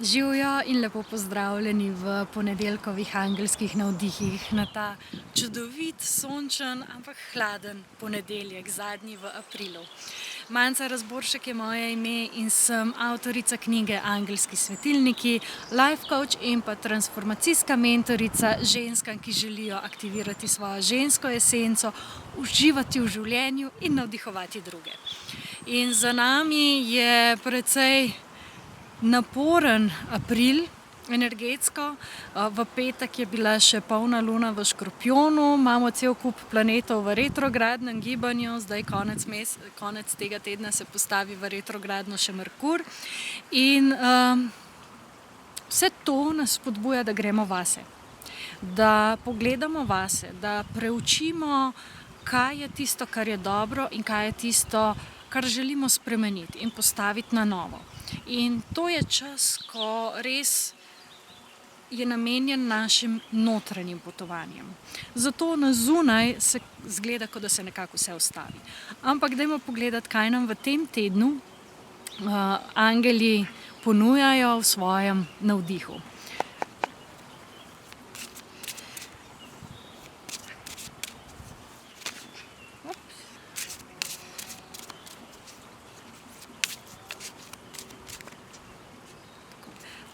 Živijo in lepo pozdravljeni v ponedeljkovih angelskih navdihih na ta čudovit, sončen, ampak hladen ponedeljek, zadnji v aprilu. Manca Razboršek je moje ime in sem avtorica knjige Angelski svetilniki, life coach in pa transformacijska mentorica ženskam, ki želijo aktivirati svojo žensko esenco, uživati v življenju in navdihovati druge. In za nami je precej naporen april energetsko. V petek je bila še polna luna v Škorpijonu, imamo cel kup planetov v retrogradnem gibanju, zdaj konec tega tedna se postavi v retrogradno še Merkur. In vse to nas spodbuja, da gremo vase, da pogledamo vase, da preučimo, kaj je tisto, kar je dobro in kaj je tisto, kar želimo spremeniti in postaviti na novo. In to je čas, ko res je namenjen našim notranjim potovanjem. Zato na zunaj se zgleda, kot da se nekako vse ustavi. Ampak dajmo pogledati, kaj nam v tem tednu angeli ponujajo v svojem navdihu.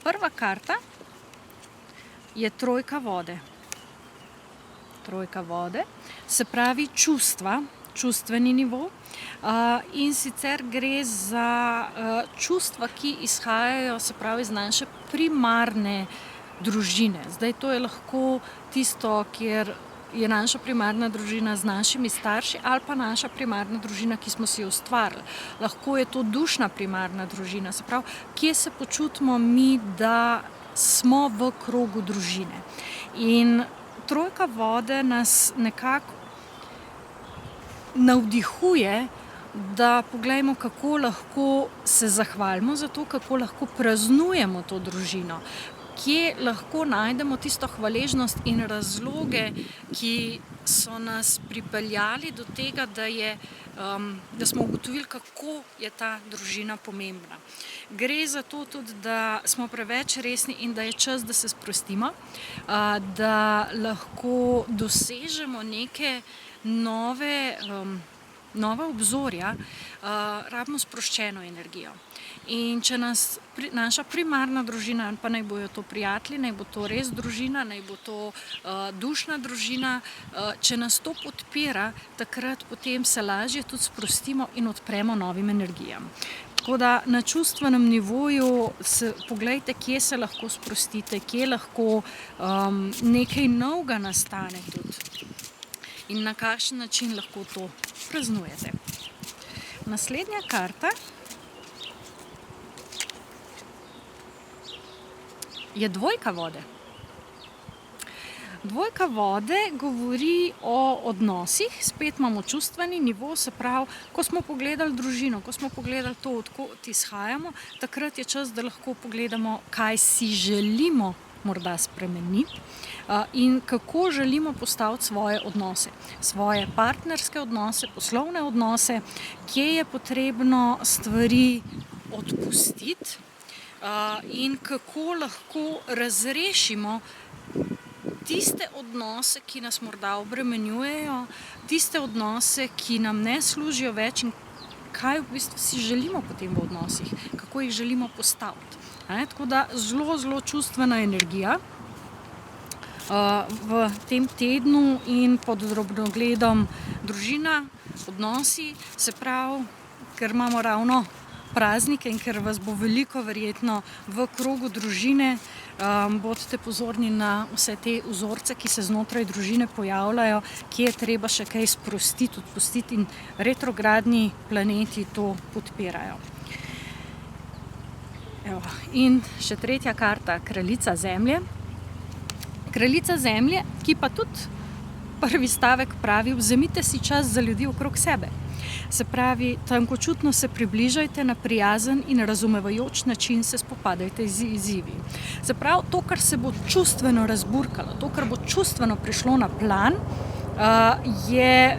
Prva karta je trojka vode. Trojka vode, se pravi čustva, čustveni nivo. In sicer gre za čustva, ki izhajajo, se pravi, iz naše primarne družine. Zdaj to je lahko tisto, kjer je naša primarna družina z našimi starši ali pa naša primarna družina, ki smo si jo ustvarili. Lahko je to dušna primarna družina, se pravi, kje se počutimo mi, da smo v krogu družine. In trojka vode nas nekako navdihuje, da poglejmo, kako lahko se zahvalimo za to, kako lahko praznujemo to družino. Kje lahko najdemo tisto hvaležnost in razloge, ki so nas pripeljali do tega, da smo ugotovili, kako je ta družina pomembna. Gre za to tudi, da smo preveč resni in da je čas, da se sprostimo, da lahko dosežemo neke nova obzorja, rabimo sproščeno energijo. In če nas naša primarna družina, pa naj bojo to prijatelji, naj bo to res družina, naj bo to dušna družina, če nas to podpira, takrat potem se lažje tudi sprostimo in odpremo novim energijam. Tako da na čustvenem nivoju poglejte, kje se lahko sprostite, kje lahko nekaj novega nastane tudi in na kakšen način lahko to praznujete. Naslednja karta je dvojka vode. Dvojka vode govori o odnosih, spet imamo čustveni nivo, se pravi, ko smo pogledali družino, ko smo pogledali to, odkot izhajamo, takrat je čas, da lahko pogledamo, kaj si želimo morda spremeniti in kako želimo postaviti svoje odnose, svoje partnerske odnose, poslovne odnose, kje je potrebno stvari odpustiti in kako lahko razrešimo tiste odnose, ki nas morda obremenjujejo, tiste odnose, ki nam ne služijo več in kaj v bistvu si želimo potem v odnosih, kako jih želimo postaviti. Tako da zelo čustvena energija v tem tednu in pod drobnogledom družina, odnosi, se pravi, ker imamo ravno praznike in ker vas bo veliko verjetno v krogu družine, bodite pozorni na vse te vzorce, ki se znotraj družine pojavljajo, kje je treba še kaj sprostiti, odpustiti in retrogradni planeti to podpirajo. In še tretja karta, kraljica zemlje. Kraljica zemlje, ki pa tudi prvi stavek pravi, vzemite si čas za ljudi okrog sebe. Se pravi, tankočutno se približajte, na prijazen in razumevajoč način se spopadajte z izzivi. Se pravi, to, kar se bo čustveno razburkalo, to, kar bo čustveno prišlo na plan, je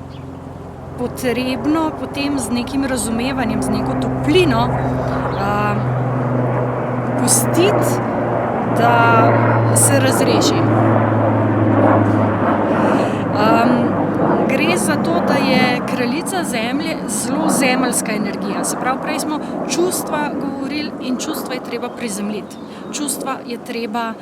potrebno potem z nekim razumevanjem, z neko toplino pustiti, da se razreši. Gre za to, da je kraljica Zemlje zelo zemeljska energija. Se pravi, prej smo čustva govorili in čustva je treba prizemljiti. Čustva je treba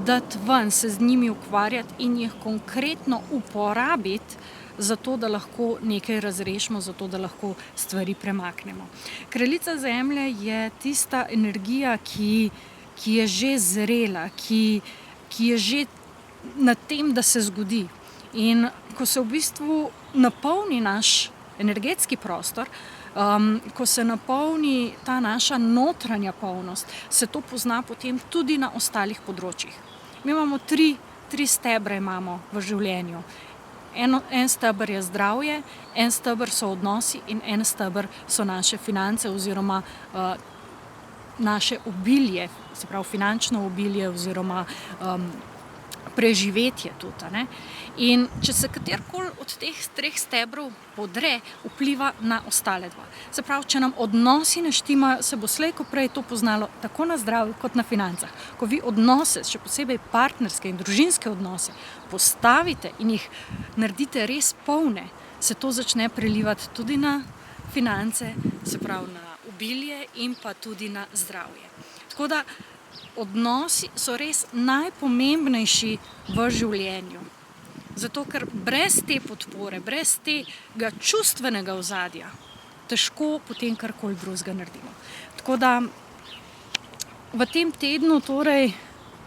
dati ven, se z njimi ukvarjati in jih konkretno uporabiti, zato da lahko nekaj razrešimo, zato da lahko stvari premaknemo. Kraljica Zemlje je tista energija, ki je že zrela, ki je že na tem, da se zgodi. In ko se v bistvu napolni naš energetski prostor, ko se napolni ta naša notranja polnost, se to pozna potem tudi na ostalih področjih. Mi imamo tri stebre imamo v življenju. En steber je zdravje, en steber so odnosi in en steber so naše finance oziroma naše obilje, se pravi finančno obilje oziroma preživetje tudi, a ne. In če se katerikoli od teh treh stebrov podre, vpliva na ostale dva. Se pravi, če nam odnosi ne štimajo, se bo slej ko prej to poznalo tako na zdravju kot na financah. Ko vi odnose, še posebej partnerske in družinske odnose, postavite in jih naredite res polne, se to začne prelivati tudi na finance, se pravi na obilje in pa tudi na zdravje. Tako da odnosi so res najpomembnejši v življenju. Zato, ker brez te podpore, brez tega čustvenega ozadja, težko potem karkoli drugega naredimo. Tako da v tem tednu torej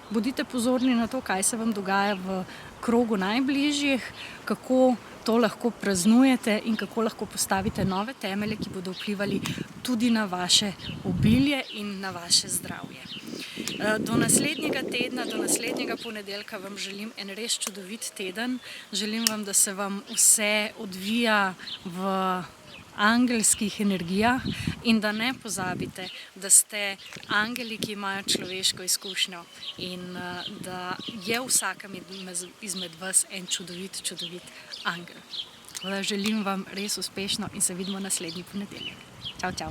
bodite pozorni na to, kaj se vam dogaja v krogu najbližjih, kako to lahko praznujete in kako lahko postavite nove temelje, ki bodo vplivali tudi na vaše obilje in na vaše zdravje. Do naslednjega tedna, do naslednjega ponedeljka vam želim en res čudovit teden. Želim vam, da se vam vse odvija v angelskih energijah in da ne pozabite, da ste angeli, ki imajo človeško izkušnjo in da je vsakem izmed vas en čudovit angel. Želim vam res uspešno in se vidimo naslednji ponedeljek. Čau, čau.